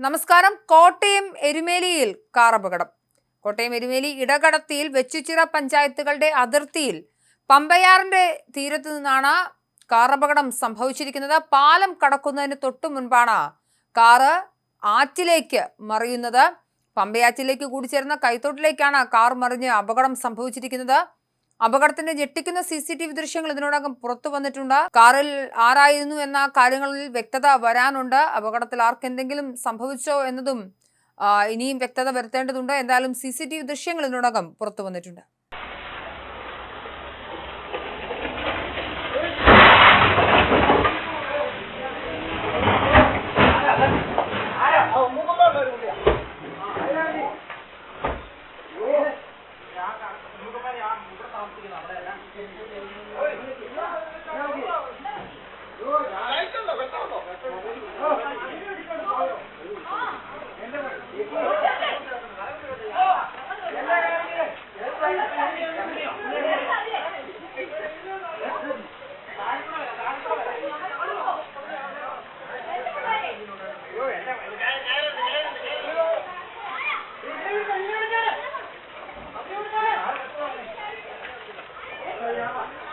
നമസ്കാരം. കോട്ടയം എരുമേലിയിൽ കാർ അപകടം. കോട്ടയം എരുമേലി ഇടകടത്തിയിൽ വെച്ചുച്ചിറ പഞ്ചായത്തുകളുടെ അതിർത്തിയിൽ പമ്പയാറിന്റെ തീരത്തു നിന്നാണ് കാർ അപകടം സംഭവിച്ചിരിക്കുന്നത്. പാലം കടക്കുന്നതിന് തൊട്ടു മുൻപാണ് കാറ് ആറ്റിലേക്ക് മറിയുന്നത്. പമ്പയാറ്റിലേക്ക് കൂടിച്ചേർന്ന കൈത്തോട്ടിലേക്കാണ് കാർ മറിഞ്ഞ് അപകടം സംഭവിച്ചിരിക്കുന്നത്. അപകടത്തിന്റെ ഞെട്ടിക്കുന്ന CCTV ദൃശ്യങ്ങൾ ഇതിനോടകം പുറത്തു വന്നിട്ടുണ്ട്. കാറിൽ ആരായിരുന്നു എന്ന കാര്യങ്ങളിൽ വ്യക്തത വരാനുണ്ട്. അപകടത്തിൽ ആർക്കെന്തെങ്കിലും സംഭവിച്ചോ എന്നതും ഇനിയും വ്യക്തത വരുത്തേണ്ടതുണ്ട്. എന്തായാലും CCTV ദൃശ്യങ്ങൾ ഇതിനോടകം പുറത്തു വന്നിട്ടുണ്ട്. Yeah.